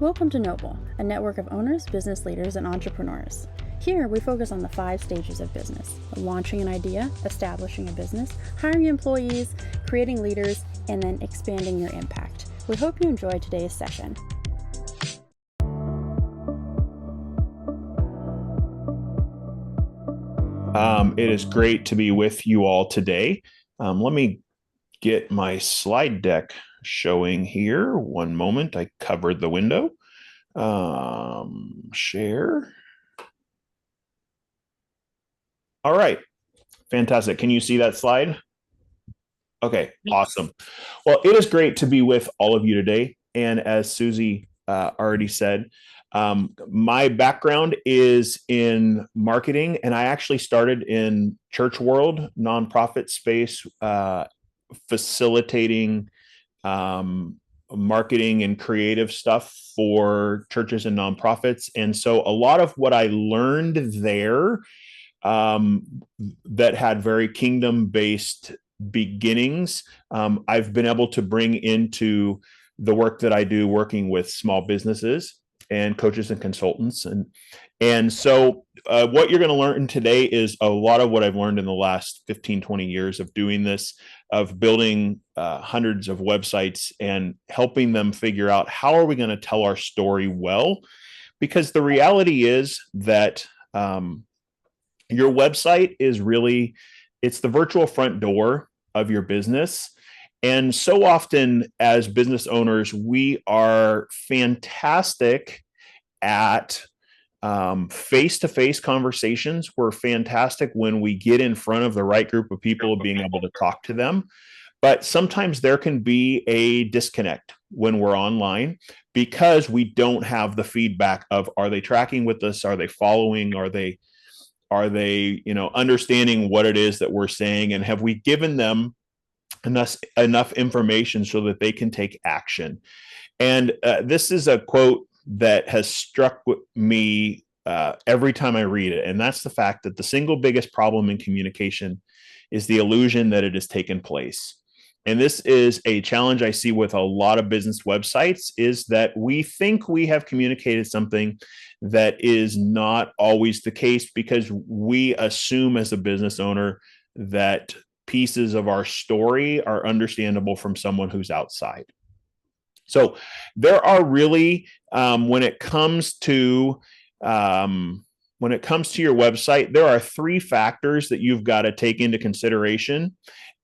Welcome to Noble, a network of owners, business leaders, and entrepreneurs. Here, we focus on the 5 stages of business: launching an idea, establishing a business, hiring employees, creating leaders, and then expanding your impact. We hope you enjoy today's session. It is great to be with you all today. Let me get my slide deck showing here. One moment. I covered the window. Share. All right. Fantastic. Can you see that slide? Okay, awesome. Well, it is great to be with all of you today. And as Susie already said, my background is in marketing, and I actually started in church world, nonprofit space, facilitating marketing and creative stuff for churches and nonprofits. And so a lot of what I learned there that had very kingdom-based beginnings, I've been able to bring into the work that I do working with small businesses and coaches and consultants. And so what you're going to learn today is a lot of what I've learned in the last 15, 20 years of doing this, of building hundreds of websites and helping them figure out how are we going to tell our story well? Because the reality is that your website is really, it's the virtual front door of your business. And so often as business owners, we are fantastic at face-to-face conversations. We're fantastic when we get in front of the right group of people, being able to talk to them. But sometimes there can be a disconnect when we're online because we don't have the feedback of, are they tracking with us? Are they following? Are they understanding what it is that we're saying? And have we given them enough information so that they can take action? And this is a quote that has struck me every time I read it. And that's the fact that the single biggest problem in communication is the illusion that it has taken place. And this is a challenge I see with a lot of business websites, is that we think we have communicated something that is not always the case, because we assume as a business owner that pieces of our story are understandable from someone who's outside. So there are really, when it comes to your website, there are 3 factors that you've got to take into consideration.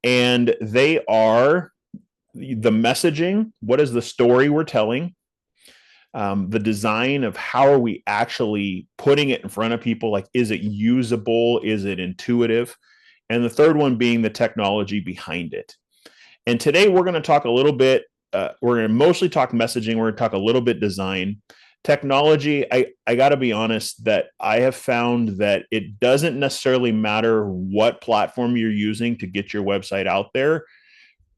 And they are the messaging. What is the story we're telling? The design of how are we actually putting it in front of people? Like, is it usable? Is it intuitive? And the third one being the technology behind it. And today we're going to talk a little bit, we're going to mostly talk messaging. We're going to talk a little bit design. Technology, I got to be honest that I have found that it doesn't necessarily matter what platform you're using to get your website out there.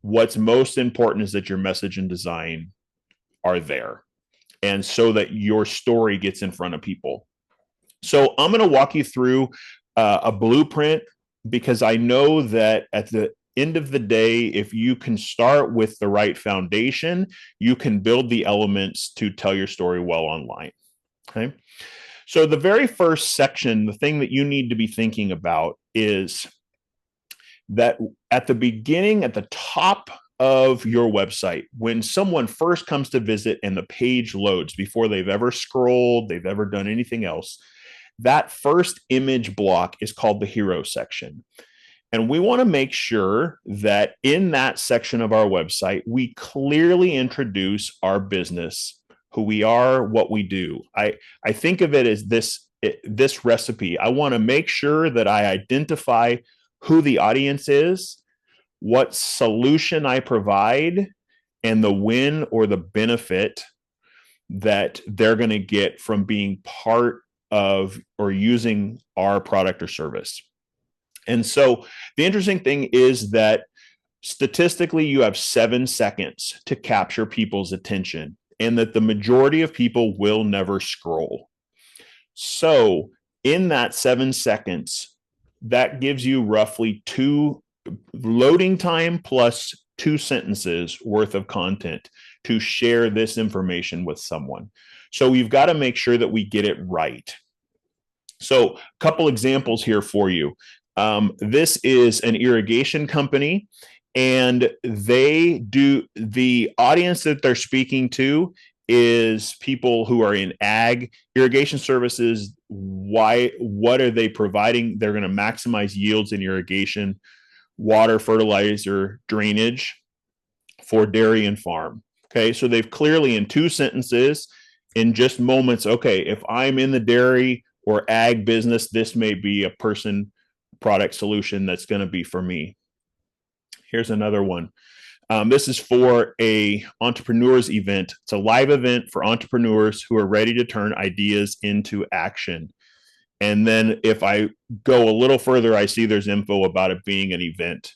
What's most important is that your message and design are there, and so that your story gets in front of people. So I'm going to walk you through a blueprint, because I know that at the end of the day, if you can start with the right foundation, you can build the elements to tell your story well online. Okay. So the very first section, the thing that you need to be thinking about is that at the beginning, at the top of your website, when someone first comes to visit and the page loads, before they've ever scrolled, they've ever done anything else, that first image block is called the hero section. And we want to make sure that in that section of our website, we clearly introduce our business, who we are, what we do. I think of it as this recipe. I want to make sure that I identify who the audience is, what solution I provide, and the win or the benefit that they're going to get from being part of or using our product or service. And so the interesting thing is that statistically, you have 7 seconds to capture people's attention, and that the majority of people will never scroll. So in that 7 seconds, that gives you roughly 2 loading time plus 2 sentences worth of content to share this information with someone. So we've got to make sure that we get it right. So a couple examples here for you. This is an irrigation company, and the audience that they're speaking to is people who are in ag irrigation services. What are they providing? They're going to maximize yields in irrigation, water, fertilizer, drainage for dairy and farm. Okay, so they've clearly, in 2 sentences, in just moments, okay, if I'm in the dairy or ag business, this may be a person, product, solution that's going to be for me. Here's another one. This is for a entrepreneurs event. It's a live event for entrepreneurs who are ready to turn ideas into action. And then if I go a little further, I see there's info about it being an event.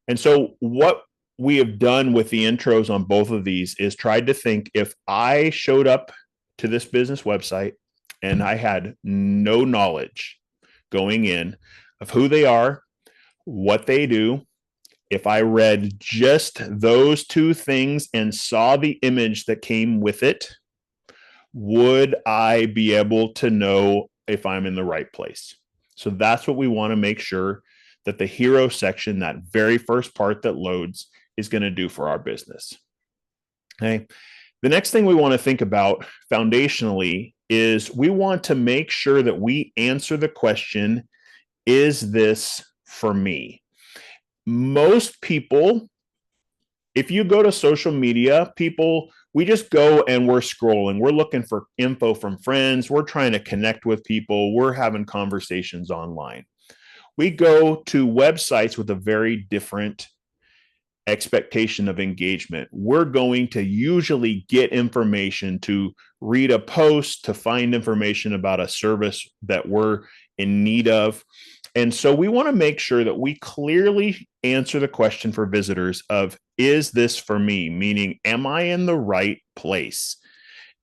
And so what we have done with the intros on both of these is tried to think, if I showed up to this business website and I had no knowledge going in of who they are, what they do, if I read just those 2 things and saw the image that came with it, would I be able to know if I'm in the right place? So that's what we want to make sure that the hero section, that very first part that loads, is going to do for our business. Okay. The next thing we want to think about foundationally is we want to make sure that we answer the question, is this for me? Most people, if you go to social media, we just go and we're scrolling. We're looking for info from friends. We're trying to connect with people. We're having conversations online. We go to websites with a very different expectation of engagement. We're going to usually get information, to read a post, to find information about a service that we're in need of. And so we want to make sure that we clearly answer the question for visitors of, is this for me? Meaning, am I in the right place?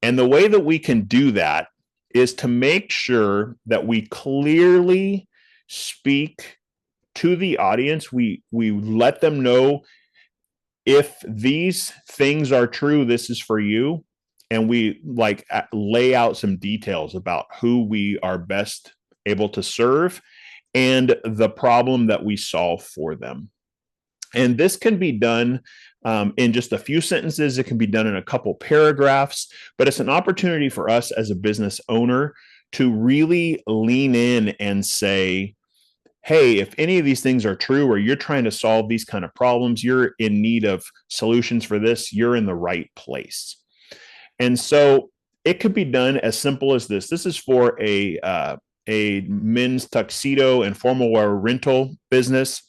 And the way that we can do that is to make sure that we clearly speak to the audience. We let them know, if these things are true, this is for you. And we lay out some details about who we are best able to serve and the problem that we solve for them. And this can be done in just a few sentences. It can be done in a couple paragraphs, but it's an opportunity for us as a business owner to really lean in and say, hey, if any of these things are true, or you're trying to solve these kind of problems, you're in need of solutions for this, you're in the right place. And so it could be done as simple as this. This is for a men's tuxedo and formal wear rental business.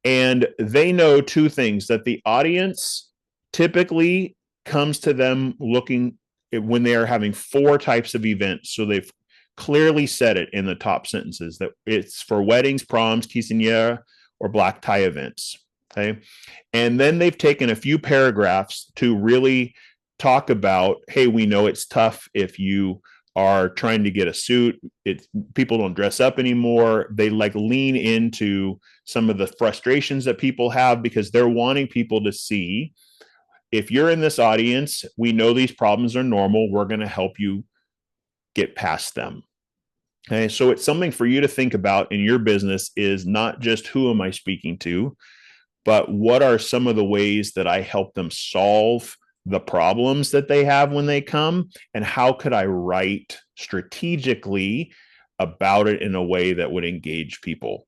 And they know 2 things, that the audience typically comes to them looking when they are having 4 types of events. So they've clearly said it in the top sentences that it's for weddings, proms, quinceañera, or black tie events. Okay. And then they've taken a few paragraphs to really talk about, hey, we know it's tough if you are trying to get a suit. People don't dress up anymore. They lean into some of the frustrations that people have, because they're wanting people to see, if you're in this audience, we know these problems are normal. We're going to help you get past them. Okay, so it's something for you to think about in your business, is not just who am I speaking to, but what are some of the ways that I help them solve the problems that they have when they come, and how could I write strategically about it in a way that would engage people.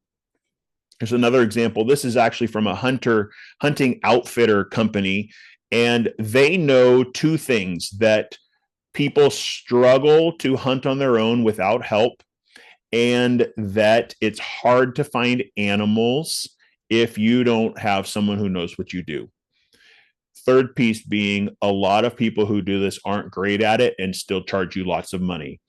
There's another example. This is actually from a hunting outfitter company, and they know 2 things: that people struggle to hunt on their own without help, and that it's hard to find animals if you don't have someone who knows what you do. Third piece being, a lot of people who do this aren't great at it and still charge you lots of money.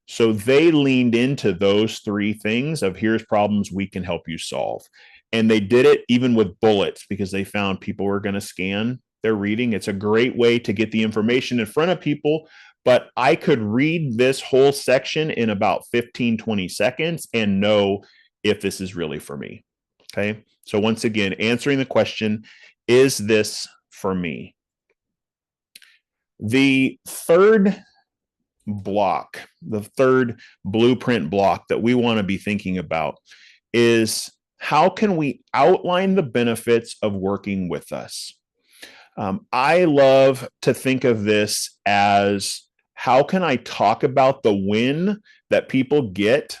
So they leaned into those 3 things of, here's problems we can help you solve. And they did it even with bullets, because they found people were going to scan their reading. It's a great way to get the information in front of people. But I could read this whole section in about 15, 20 seconds and know if this is really for me. Okay. So once again, answering the question, is this for me? The third block, the third blueprint block that we want to be thinking about is how can we outline the benefits of working with us? I love to think of this as how can I talk about the win that people get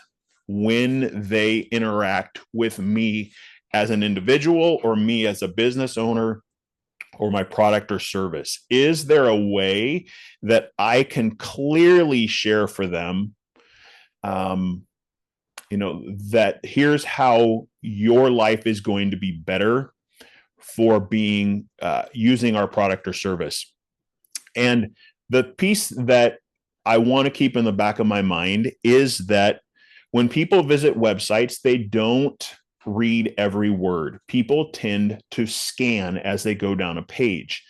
when they interact with me as an individual or me as a business owner or my product or service? Is there a way that I can clearly share for them, that here's how your life is going to be better for being using our product or service? And the piece that I want to keep in the back of my mind is that when people visit websites, they don't read every word. People tend to scan as they go down a page.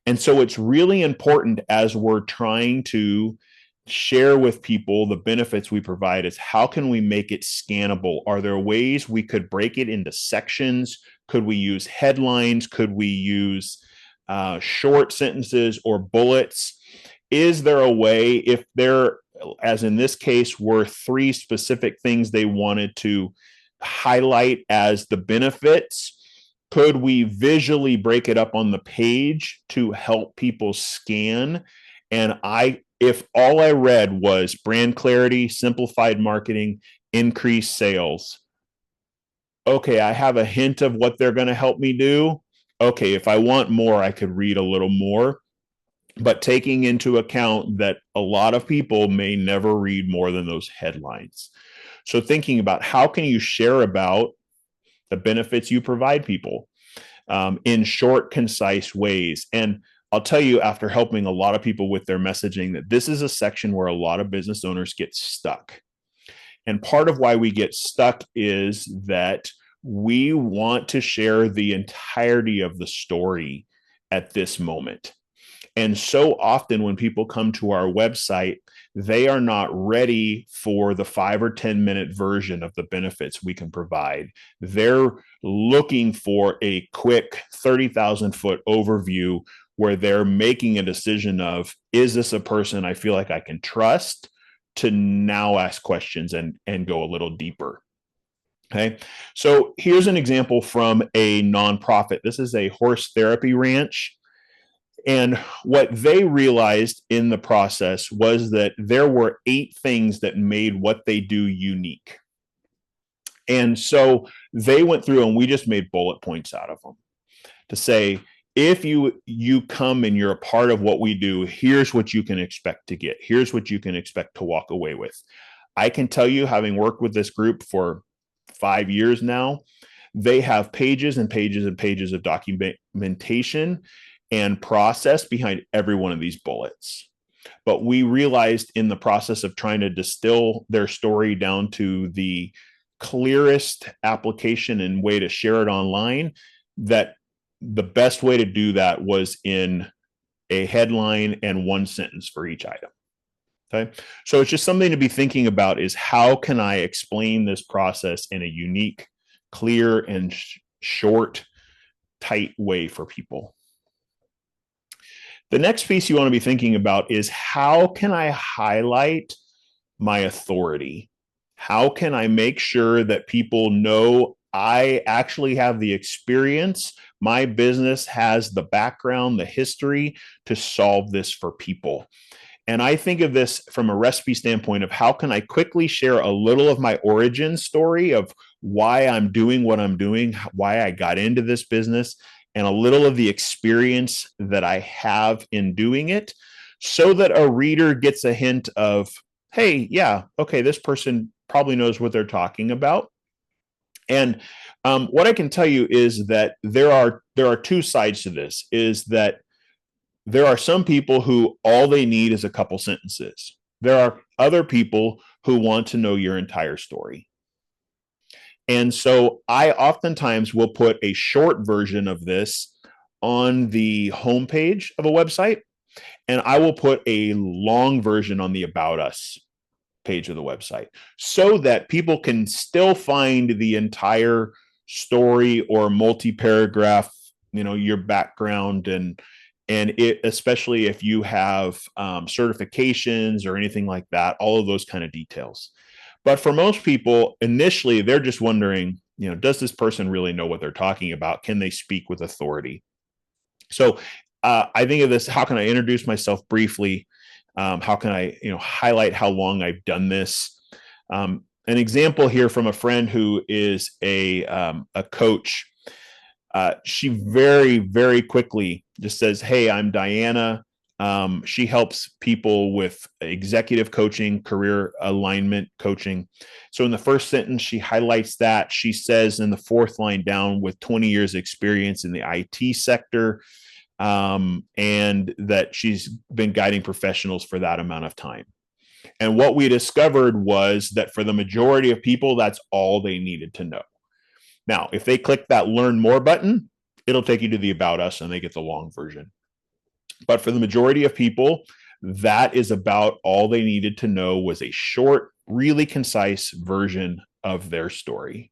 And so it's really important as we're trying to share with people the benefits we provide is how can we make it scannable? Are there ways we could break it into sections? Could we use headlines? Could we use short sentences or bullets? Is there a way, if there, as in this case, were 3 specific things they wanted to highlight as the benefits, could we visually break it up on the page to help people scan? And if all I read was brand clarity, simplified marketing, increased sales, okay, I have a hint of what they're going to help me do. Okay, if I want more, I could read a little more, but taking into account that a lot of people may never read more than those headlines. So thinking about how can you share about the benefits you provide people in short, concise ways. And I'll tell you, after helping a lot of people with their messaging, that this is a section where a lot of business owners get stuck. And part of why we get stuck is that we want to share the entirety of the story at this moment. And so often when people come to our website, they are not ready for the 5 or 10 minute version of the benefits we can provide. They're looking for a quick 30,000 foot overview where they're making a decision of, is this a person I feel like I can trust, to now ask questions and go a little deeper. Okay, so here's an example from a nonprofit. This is a horse therapy ranch. And what they realized in the process was that there were 8 things that made what they do unique. And so they went through and we just made bullet points out of them to say, if you come and you're a part of what we do, here's what you can expect to get. Here's what you can expect to walk away with. I can tell you, having worked with this group for 5 years now, they have pages and pages and pages of documentation and process behind every one of these bullets. But we realized in the process of trying to distill their story down to the clearest application and way to share it online, that the best way to do that was in a headline and 1 sentence for each item. Okay, so it's just something to be thinking about, is how can I explain this process in a unique, clear, and short, tight way for people. The next piece you want to be thinking about is, how can I highlight my authority? How can I make sure that people know I actually have the experience, my business has the background, the history to solve this for people? And I think of this from a recipe standpoint of how can I quickly share a little of my origin story of why I'm doing what I'm doing, why I got into this business, and a little of the experience that I have in doing it, so that a reader gets a hint of, hey, yeah, okay, this person probably knows what they're talking about. And what I can tell you is that there are 2 sides to this, is that there are some people who all they need is a couple sentences. There are other people who want to know your entire story. And so I oftentimes will put a short version of this on the homepage of a website, and I will put a long version on the About Us page of the website, so that people can still find the entire story or multi-paragraph, your background especially if you have certifications or anything like that, all of those kind of details. But for most people, initially, they're just wondering, does this person really know what they're talking about? Can they speak with authority? So I think of this, how can I introduce myself briefly? How can I, highlight how long I've done this? An example here from a friend who is a coach. She very, very quickly just says, "Hey, I'm Diana." She helps people with executive coaching, career alignment coaching. So in the first sentence, she highlights that. She says in the fourth line down, with 20 years experience in the IT sector, and that she's been guiding professionals for that amount of time. And what we discovered was that for the majority of people, that's all they needed to know. Now, if they click that learn more button, it'll take you to the about us and they get the long version. But for the majority of people, that is about all they needed to know, was a short, really concise version of their story.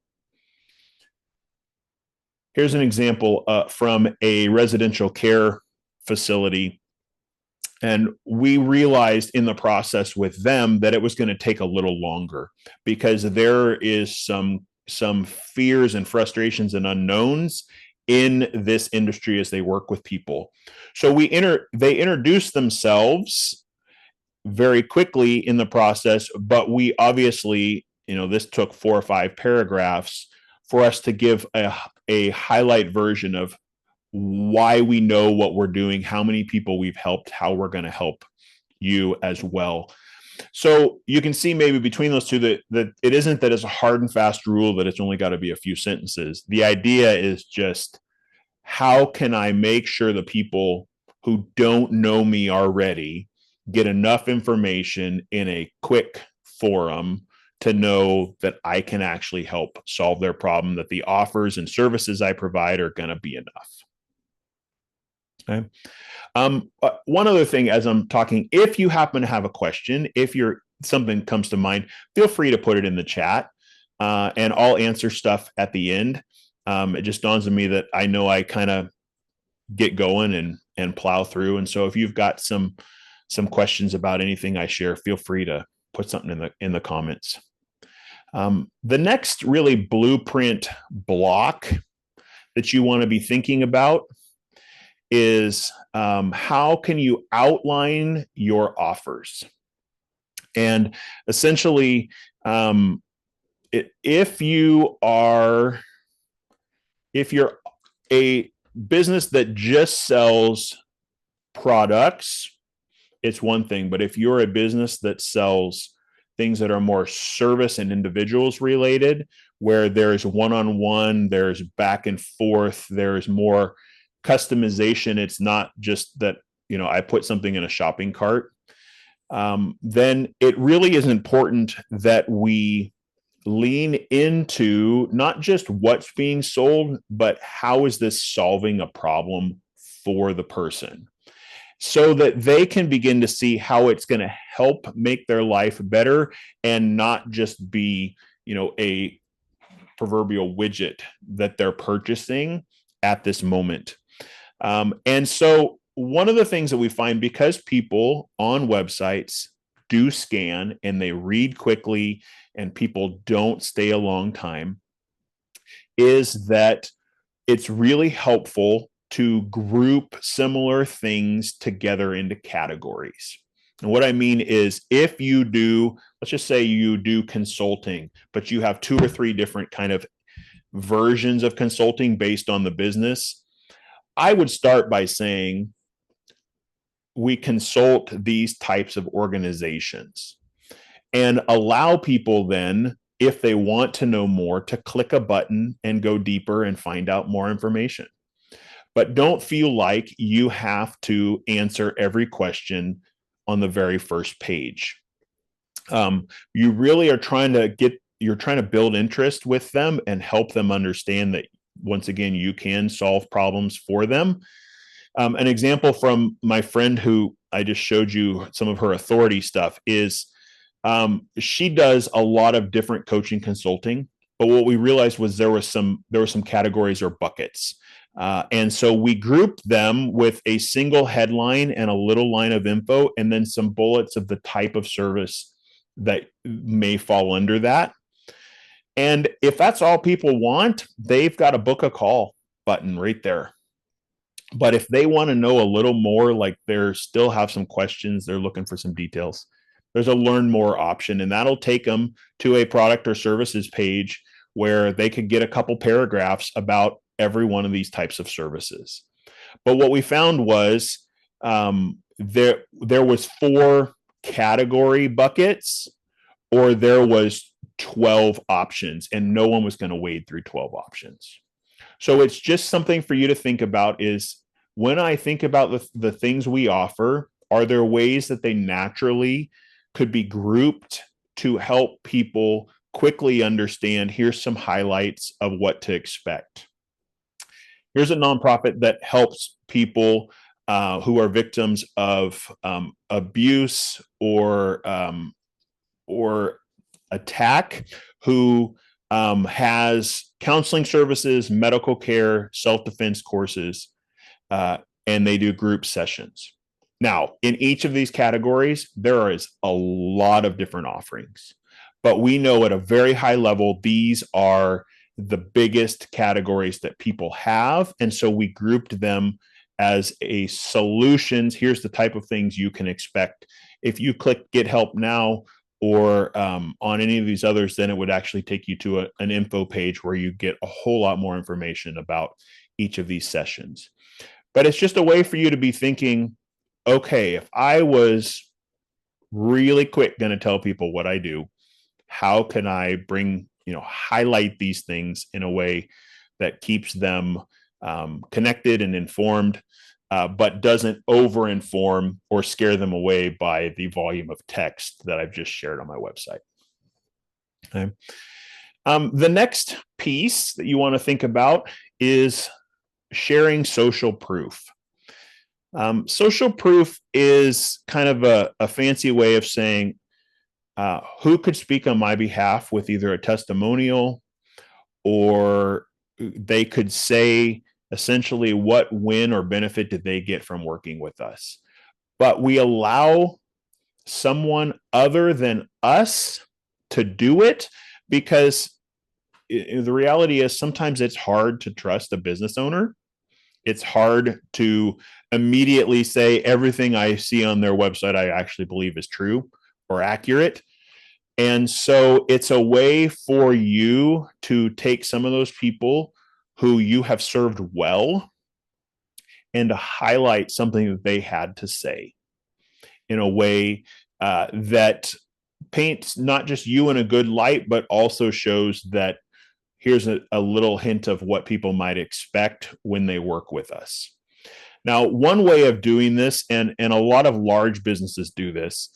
Here's an example from a residential care facility. And we realized in the process with them that it was going to take a little longer because there is some fears and frustrations and unknowns in this industry as they work with people. So they introduced themselves very quickly in the process, but we obviously, this took 4 or 5 paragraphs for us to give a highlight version of why we know what we're doing, how many people we've helped, how we're going to help you as well. So you can see maybe between those two that it isn't that it's a hard and fast rule that it's only got to be a few sentences. The idea is just, how can I make sure the people who don't know me already get enough information in a quick forum to know that I can actually help solve their problem, that the offers and services I provide are going to be enough. Okay. One other thing as I'm talking, if you happen to have a question, if something comes to mind, feel free to put it in the chat, and I'll answer stuff at the end. It just dawns on me that I know I kind of get going and plow through. And so if you've got some questions about anything I share, feel free to put something in the comments. The next really blueprint block that you want to be thinking about is how can you outline your offers? And essentially, if you're a business that just sells products, it's one thing. But if you're a business that sells things that are more service and individuals related, where there's one-on-one, there's back and forth, there's more customization, it's not just that, I put something in a shopping cart, then it really is important that we lean into not just what's being sold, but how is this solving a problem for the person, so that they can begin to see how it's going to help make their life better and not just be, a proverbial widget that they're purchasing at this moment. And so one of the things that we find, because people on websites do scan and they read quickly and people don't stay a long time, is that it's really helpful to group similar things together into categories. And what I mean is, if you do, let's just say you do consulting, but you have 2 or 3 different kind of versions of consulting based on the business, I would start by saying, we consult these types of organizations, and allow people then, if they want to know more, to click a button and go deeper and find out more information. But don't feel like you have to answer every question on the very first page. You really are trying to build interest with them and help them understand that, once again, you can solve problems for them. An example from my friend who I just showed you some of her authority stuff is, she does a lot of different coaching consulting, but what we realized was there were some categories or buckets. And so we grouped them with a single headline and a little line of info, and then some bullets of the type of service that may fall under that. And if that's all people want, they've got a book a call button right there. But if they want to know a little more, like they still have some questions, they're looking for some details, there's a learn more option, and that'll take them to a product or services page where they could get a couple paragraphs about every one of these types of services. But what we found was there was 4 category buckets, or there was 12 options, and no one was going to wade through 12 options. So it's just something for you to think about is, when I think about the things we offer, are there ways that they naturally could be grouped to help people quickly understand, here's some highlights of what to expect. Here's a nonprofit that helps people who are victims of abuse or attack, who has counseling services, medical care, self-defense courses, and they do group sessions. Now, in each of these categories, there is a lot of different offerings, but we know at a very high level, these are the biggest categories that people have. And so we grouped them as a solutions. Here's the type of things you can expect. If you click Get Help Now, or on any of these others, then it would actually take you to an info page where you get a whole lot more information about each of these sessions. But it's just a way for you to be thinking, okay, if I was really quick going to tell people what I do, how can I highlight these things in a way that keeps them connected and informed, but doesn't over-inform or scare them away by the volume of text that I've just shared on my website. Okay. The next piece that you want to think about is sharing social proof. Social proof is kind of a fancy way of saying who could speak on my behalf with either a testimonial, or they could say essentially what win or benefit did they get from working with us. But we allow someone other than us to do it, because the reality is sometimes it's hard to trust a business owner. It's hard to immediately say everything I see on their website I actually believe is true or accurate. And so it's a way for you to take some of those people who you have served well and to highlight something that they had to say in a way that paints not just you in a good light, but also shows that here's a little hint of what people might expect when they work with us. Now, one way of doing this, and a lot of large businesses do this,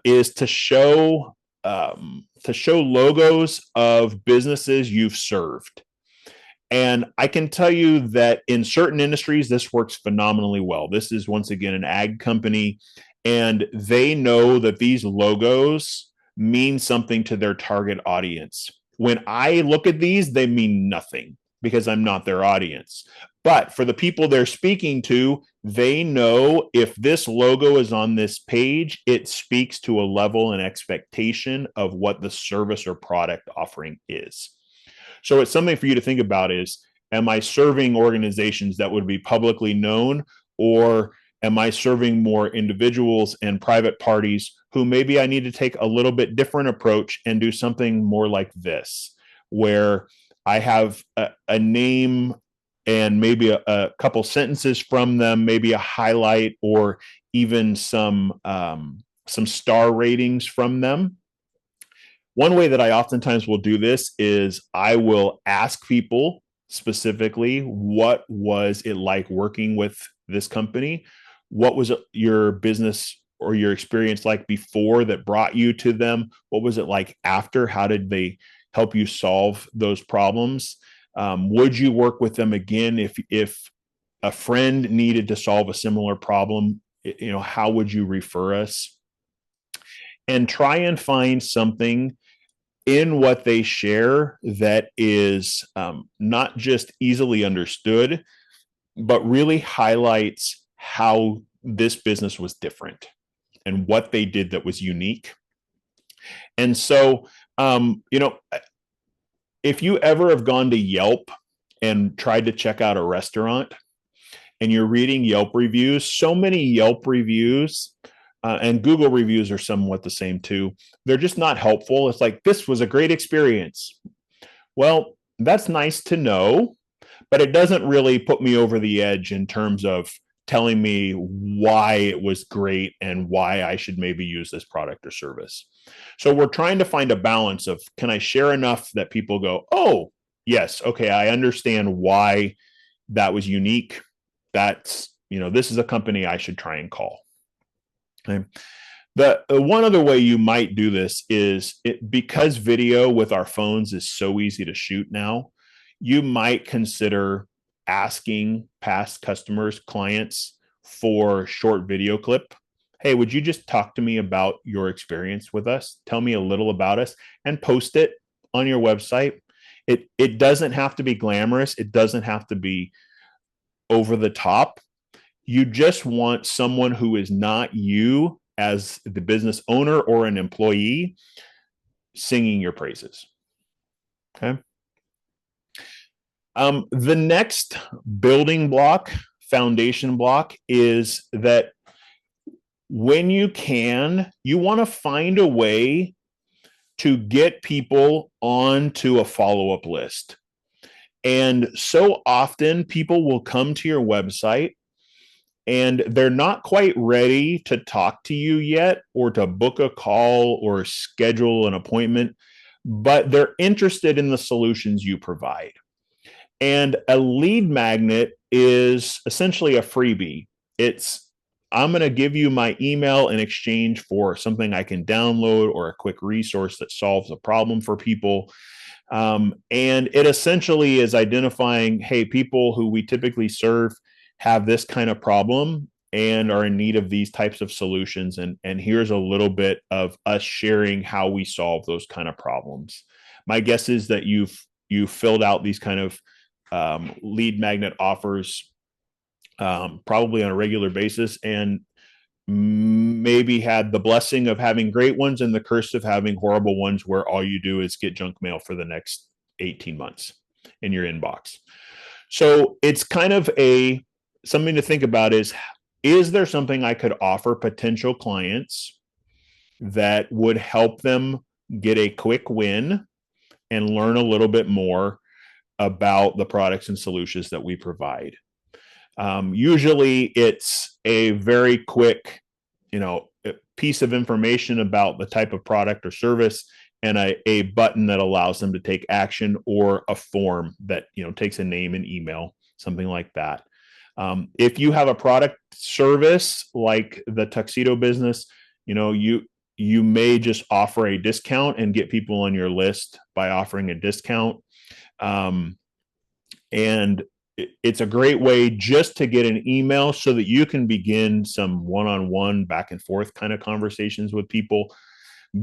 is to show logos of businesses you've served. And I can tell you that in certain industries, this works phenomenally well. This is, once again, an ag company, and they know that these logos mean something to their target audience. When I look at these, they mean nothing because I'm not their audience. But for the people they're speaking to, they know if this logo is on this page, it speaks to a level and expectation of what the service or product offering is. So it's something for you to think about is, am I serving organizations that would be publicly known, or am I serving more individuals and private parties who maybe I need to take a little bit different approach and do something more like this, where I have a name and maybe a couple sentences from them, maybe a highlight, or even some star ratings from them. One way that I oftentimes will do this is I will ask people specifically, what was it like working with this company? What was your business or your experience like before that brought you to them? What was it like after? How did they help you solve those problems? Would you work with them again if a friend needed to solve a similar problem? How would you refer us? And try and find something in what they share that is not just easily understood, but really highlights how this business was different and what they did that was unique. And so, if you ever have gone to Yelp and tried to check out a restaurant and you're reading Yelp reviews, so many Yelp reviews and Google reviews are somewhat the same too. They're just not helpful. It's like, this was a great experience. Well, that's nice to know, but it doesn't really put me over the edge in terms of telling me why it was great and why I should maybe use this product or service. So we're trying to find a balance of, can I share enough that people go, oh, yes, okay, I understand why that was unique. That's, this is a company I should try and call. Okay. The one other way you might do this is because video with our phones is so easy to shoot now, you might consider asking past customers, clients for short video clip. Hey, would you just talk to me about your experience with us? Tell me a little about us and post it on your website. It doesn't have to be glamorous. It doesn't have to be over the top. You just want someone who is not you as the business owner or an employee singing your praises. Okay. The next building block, foundation block, is that when you can, you want to find a way to get people onto a follow-up list. And so often people will come to your website and they're not quite ready to talk to you yet or to book a call or schedule an appointment, but they're interested in the solutions you provide. And a lead magnet is essentially a freebie. I'm going to give you my email in exchange for something I can download or a quick resource that solves a problem for people. And it essentially is identifying, hey, people who we typically serve have this kind of problem and are in need of these types of solutions. And here's a little bit of us sharing how we solve those kind of problems. My guess is that you've filled out these kind of lead magnet offers probably on a regular basis, and maybe had the blessing of having great ones and the curse of having horrible ones where all you do is get junk mail for the next 18 months in your inbox. So it's kind of something to think about is there something I could offer potential clients that would help them get a quick win and learn a little bit more about the products and solutions that we provide? Usually it's a very quick, piece of information about the type of product or service and a button that allows them to take action, or a form that, takes a name and email, something like that. If you have a product service like the tuxedo business, you may just offer a discount and get people on your list by offering a discount. And it's a great way just to get an email so that you can begin some one-on-one back and forth kind of conversations with people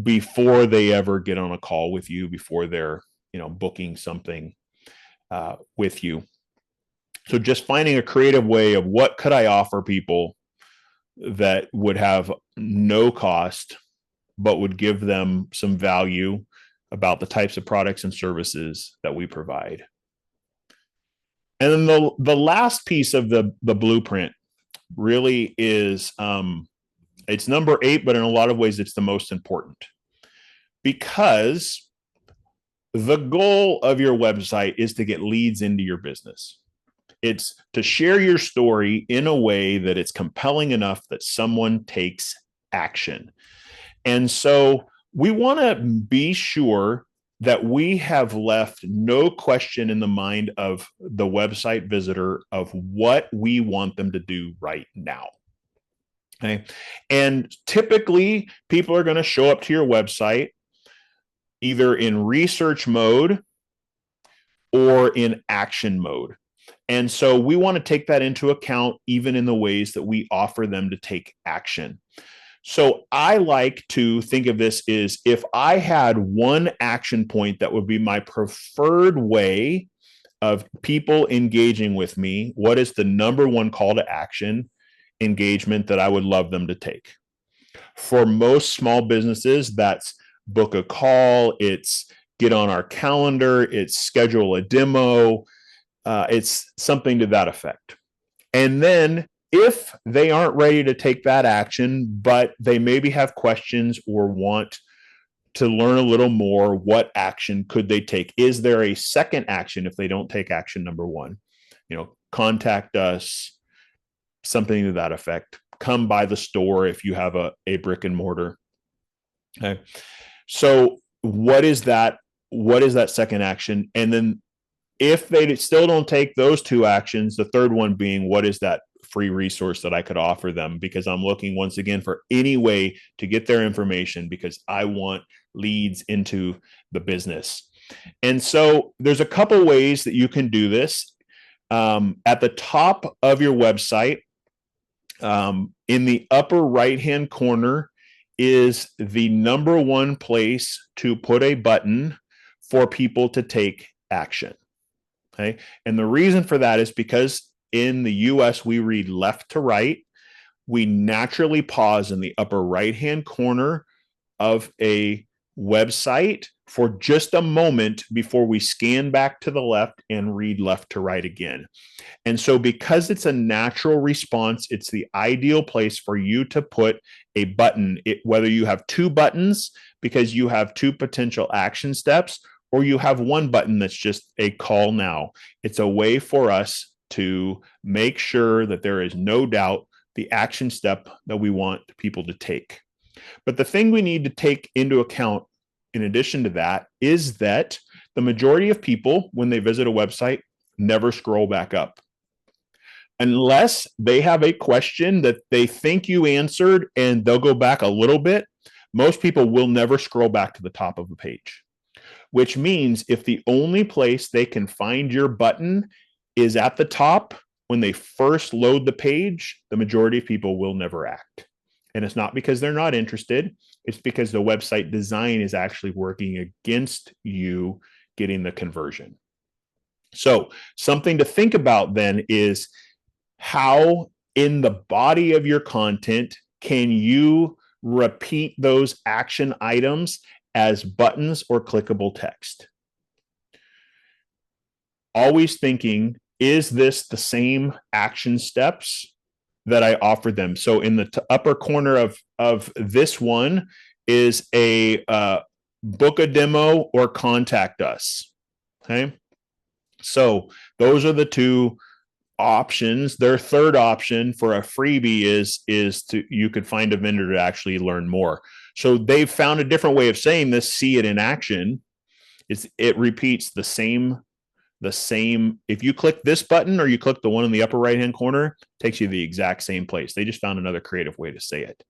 before they ever get on a call with you, before they're, booking something with you. So just finding a creative way of what could I offer people that would have no cost, but would give them some value about the types of products and services that we provide. And then the last piece of the blueprint really is, it's number 8, but in a lot of ways it's the most important, because the goal of your website is to get leads into your business. It's to share your story in a way that it's compelling enough that someone takes action. And so we want to be sure that we have left no question in the mind of the website visitor of what we want them to do right now. Okay. And typically people are going to show up to your website either in research mode or in action mode. And so we want to take that into account even in the ways that we offer them to take action. So I like to think of this as if I had one action point that would be my preferred way of people engaging with me, what is the number one call to action engagement that I would love them to take? For most small businesses, that's book a call, it's get on our calendar, it's schedule a demo, it's something to that effect. And then if they aren't ready to take that action, but they maybe have questions or want to learn a little more, what action could they take? Is there a second action if they don't take action number one? Contact us, something to that effect. Come by the store if you have a brick and mortar. Okay. So what is that? What is that second action? And then if they still don't take those two actions, the third one being, what is that free resource that I could offer them? Because I'm looking once again for any way to get their information because I want leads into the business. And so there's a couple ways that you can do this. At the top of your website, in the upper right-hand corner is the number one place to put a button for people to take action. Okay. And the reason for that is because in the US, we read left to right. We naturally pause in the upper right-hand corner of a website for just a moment before we scan back to the left and read left to right again. And so because it's a natural response, it's the ideal place for you to put a button, whether you have two buttons because you have two potential action steps, or you have one button that's just a call now. It's a way for us to make sure that there is no doubt the action step that we want people to take. But the thing we need to take into account in addition to that is that the majority of people, when they visit a website, never scroll back up. Unless they have a question that they think you answered and they'll go back a little bit, most people will never scroll back to the top of the page. Which means if the only place they can find your button is at the top when they first load the page, the majority of people will never act. And it's not because they're not interested. It's because the website design is actually working against you getting the conversion. So something to think about then is how in the body of your content can you repeat those action items as buttons or clickable text? Always thinking, is this the same action steps that I offered them? So in the upper corner of this one is a book a demo or contact us. Okay. So those are the two options. Their third option for a freebie is you could find a vendor to actually learn more. So they've found a different way of saying this, see it in action. It repeats the same. If you click this button or you click the one in the upper right-hand corner, it takes you to the exact same place. They just found another creative way to say it.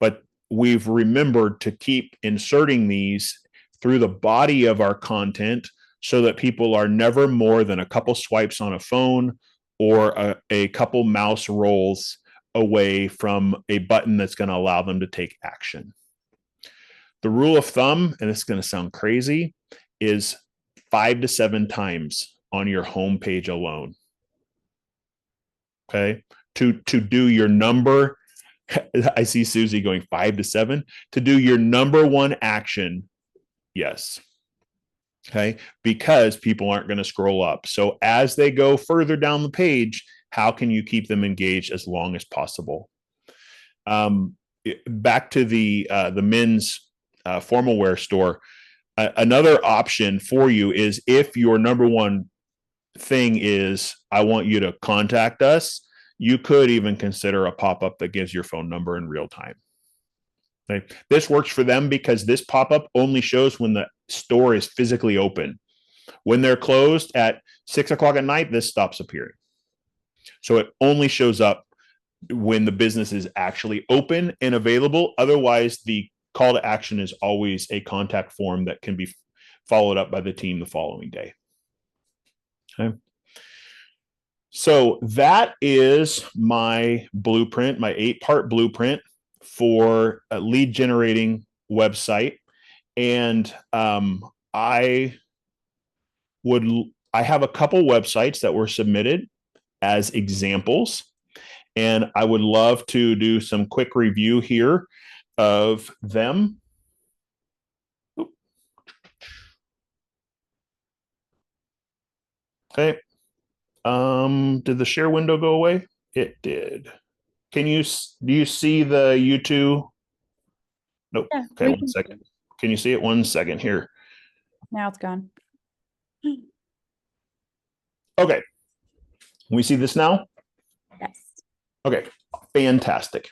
But we've remembered to keep inserting these through the body of our content so that people are never more than a couple swipes on a phone or a couple mouse rolls away from a button that's going to allow them to take action. The rule of thumb, and it's going to sound crazy, is 5 to 7 times on your homepage alone. Okay. To do your number, I see Susie going 5 to 7. To do your number one action, yes. Okay. Because people aren't going to scroll up. So as they go further down the page, how can you keep them engaged as long as possible? Back to the men's formal wear store. Another option for you is if your number one thing is, I want you to contact us, you could even consider a pop-up that gives your phone number in real time. Okay. This works for them because this pop-up only shows when the store is physically open. When they're closed at 6 o'clock at night, this stops appearing. So it only shows up when the business is actually open and available. Otherwise, the call to action is always a contact form that can be followed up by the team the following day. Okay. So that is my blueprint, my 8-part blueprint for a lead generating website. And I have a couple websites that were submitted as examples, and I would love to do some quick review here of them. Okay. Did the share window go away? It did. Do you see the YouTube? Nope. Yeah, Okay, 1 second. Can you see it? 1 second here. Now it's gone. Okay. Can we see this now? Yes. Okay, fantastic.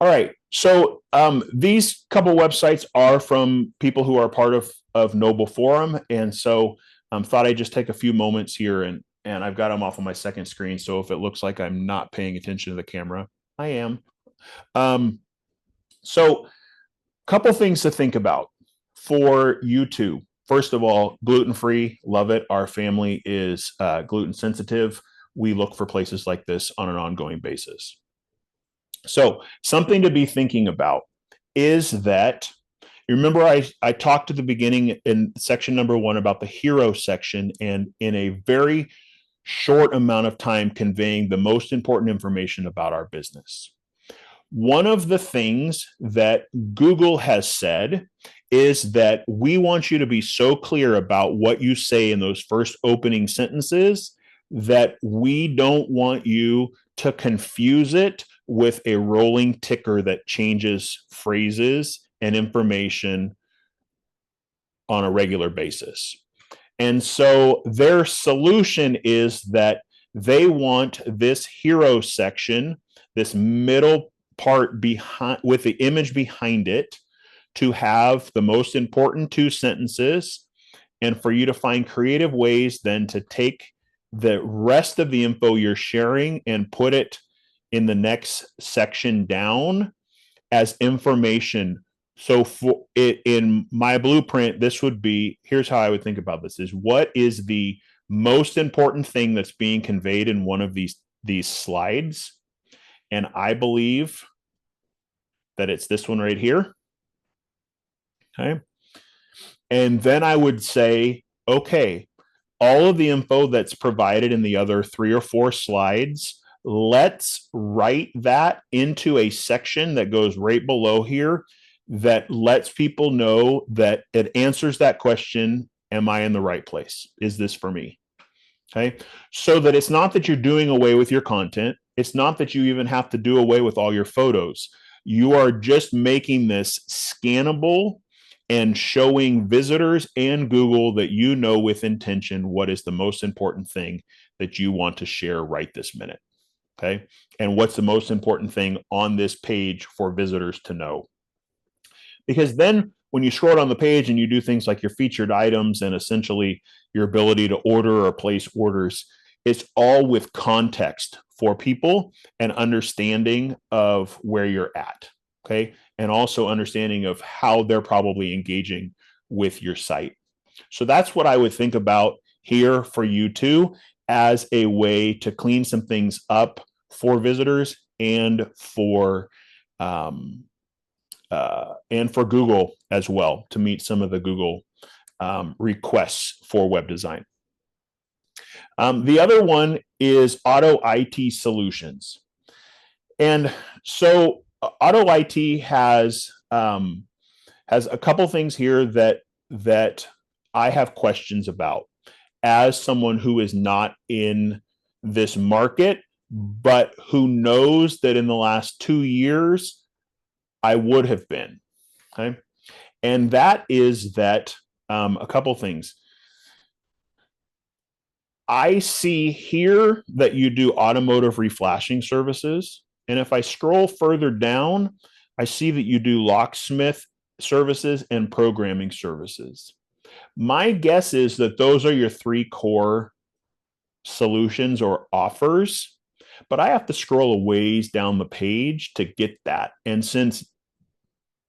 All right. So these couple websites are from people who are part of Noble Forum. And so thought I'd just take a few moments here, and I've got them off on my second screen. So if it looks like I'm not paying attention to the camera, I am. So couple things to think about for YouTube. First of all, gluten-free, love it. Our family is gluten sensitive. We look for places like this on an ongoing basis. So something to be thinking about is that, you remember I talked at the beginning in section number 1 about the hero section, and in a very short amount of time conveying the most important information about our business. One of the things that Google has said is that we want you to be so clear about what you say in those first opening sentences that we don't want you to confuse it with a rolling ticker that changes phrases and information on a regular basis. And so their solution is that they want this hero section, this middle part behind with the image behind it, to have the most important 2 sentences, and for you to find creative ways then to take the rest of the info you're sharing and put it in the next section down as information. So for it, in my blueprint, this would be, here's how I would think about this, is what is the most important thing that's being conveyed in one of these slides. And I believe that it's this one right here. Okay. And then I would say, okay, all of the info that's provided in the other 3 or 4 slides, let's write that into a section that goes right below here that lets people know that it answers that question, am I in the right place? Is this for me? Okay. So that it's not that you're doing away with your content. It's not that you even have to do away with all your photos. You are just making this scannable and showing visitors and Google that you know with intention what is the most important thing that you want to share right this minute. Okay. And what's the most important thing on this page for visitors to know? Because then when you scroll down the page and you do things like your featured items and essentially your ability to order or place orders, it's all with context for people and understanding of where you're at. Okay. And also understanding of how they're probably engaging with your site. So that's what I would think about here for you too, as a way to clean some things up for visitors and for Google as well, to meet some of the Google requests for web design. The other one is Auto IT Solutions. And so Auto IT has a couple things here that I have questions about as someone who is not in this market, but who knows that in the last 2 years, I would have been. Okay. And that is that a couple things. I see here that you do automotive reflashing services. And if I scroll further down, I see that you do locksmith services and programming services. My guess is that those are your 3 core solutions or offers, but I have to scroll a ways down the page to get that. And since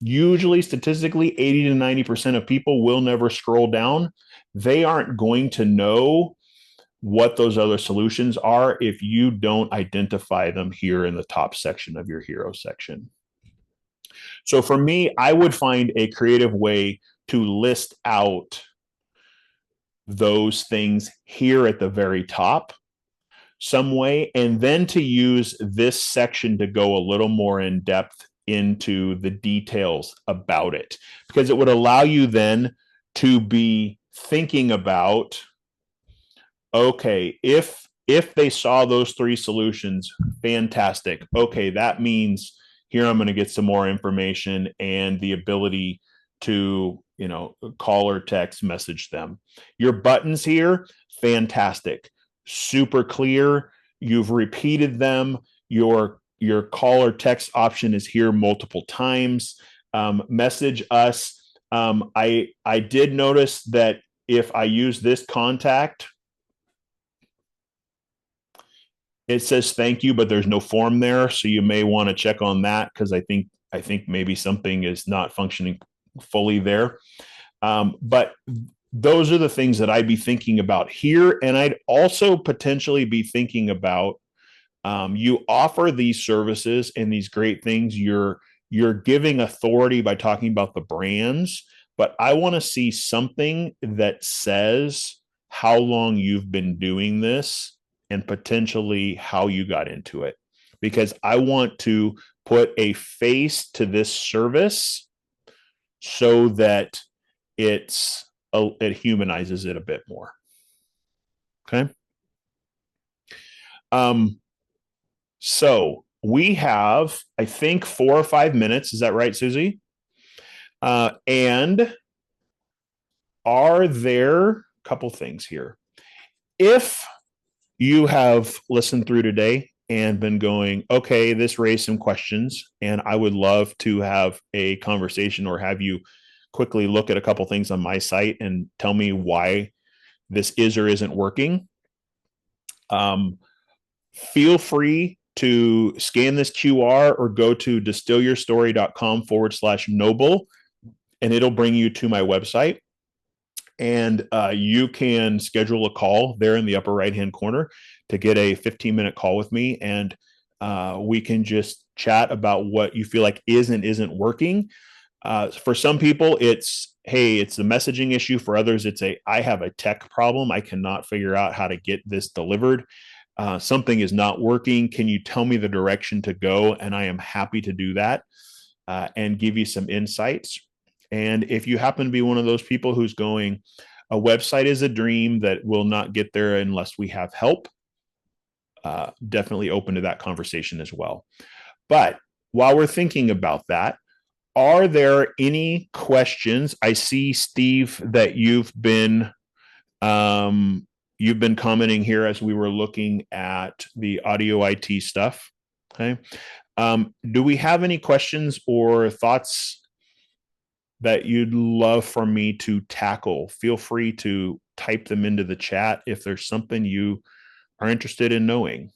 usually statistically 80 to 90% of people will never scroll down, they aren't going to know what those other solutions are if you don't identify them here in the top section of your hero section. So for me, I would find a creative way to list out those things here at the very top some way, and then to use this section to go a little more in depth into the details about it, because it would allow you then to be thinking about, okay, if they saw those three solutions, fantastic. Okay, that means here I'm going to get some more information and the ability to, call or text message them. Your buttons here, fantastic, super clear. You've repeated them. Your call or text option is here multiple times. Message us. I did notice that if I use this contact, it says thank you, but there's no form there. So you may want to check on that, because I think maybe something is not functioning fully there. But those are the things that I'd be thinking about here. And I'd also potentially be thinking about, you offer these services and these great things. You're giving authority by talking about the brands, but I want to see something that says how long you've been doing this and potentially how you got into it, because I want to put a face to this service so that it humanizes it a bit more. Okay. So we have, I think, 4 or 5 minutes. Is that right, Susie? And are there a couple things here? If you have listened through today and been going, okay, this raised some questions, and I would love to have a conversation or have you quickly look at a couple things on my site and tell me why this is or isn't working. Feel free to scan this QR or go to distillyourstory.com/noble, and it'll bring you to my website. And you can schedule a call there in the upper right-hand corner to get a 15-minute call with me. And we can just chat about what you feel like is and isn't working. For some people, it's, hey, it's the messaging issue. For others, it's I have a tech problem. I cannot figure out how to get this delivered. Something is not working. Can you tell me the direction to go? And I am happy to do that and give you some insights. And if you happen to be one of those people who's going, a website is a dream that will not get there unless we have help, definitely open to that conversation as well. But while we're thinking about that, are there any questions? I see, Steve, that you've been commenting here as we were looking at the audio IT stuff. Okay. Do we have any questions or thoughts that you'd love for me to tackle? Feel free to type them into the chat if there's something you are interested in knowing.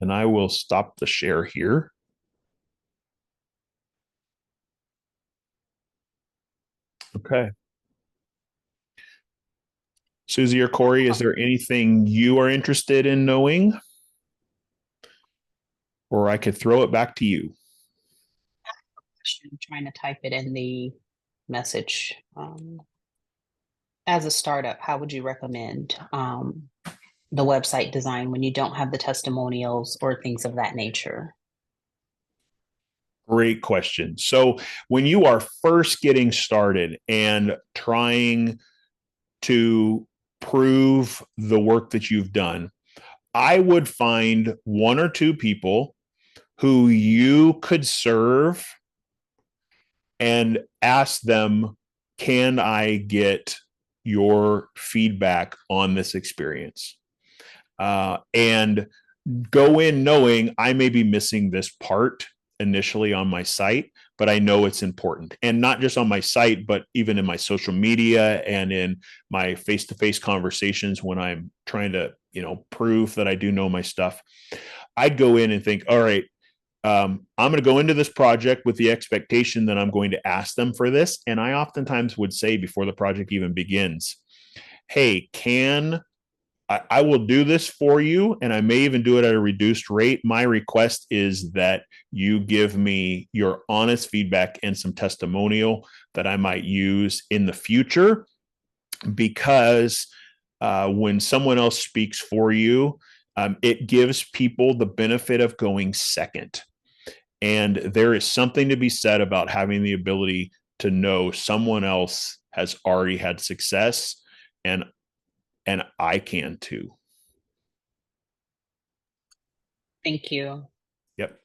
And I will stop the share here. Okay. Susie or Corey, is there anything you are interested in knowing? Or I could throw it back to you. I'm trying to type it in the message. As a startup, how would you recommend the website design when you don't have the testimonials or things of that nature? Great question. So when you are first getting started and trying to prove the work that you've done, I would find 1 or 2 people who you could serve and ask them, can I get your feedback on this experience? And go in knowing I may be missing this part initially on my site, but I know it's important. And not just on my site, but even in my social media and in my face-to-face conversations when I'm trying to, prove that I do know my stuff. I'd go in and think, all right, I'm going to go into this project with the expectation that I'm going to ask them for this. And I oftentimes would say before the project even begins, hey, can I will do this for you, and I may even do it at a reduced rate. My request is that you give me your honest feedback and some testimonial that I might use in the future, because when someone else speaks for you, it gives people the benefit of going second. And there is something to be said about having the ability to know someone else has already had success, and I can too. Thank you. Yep.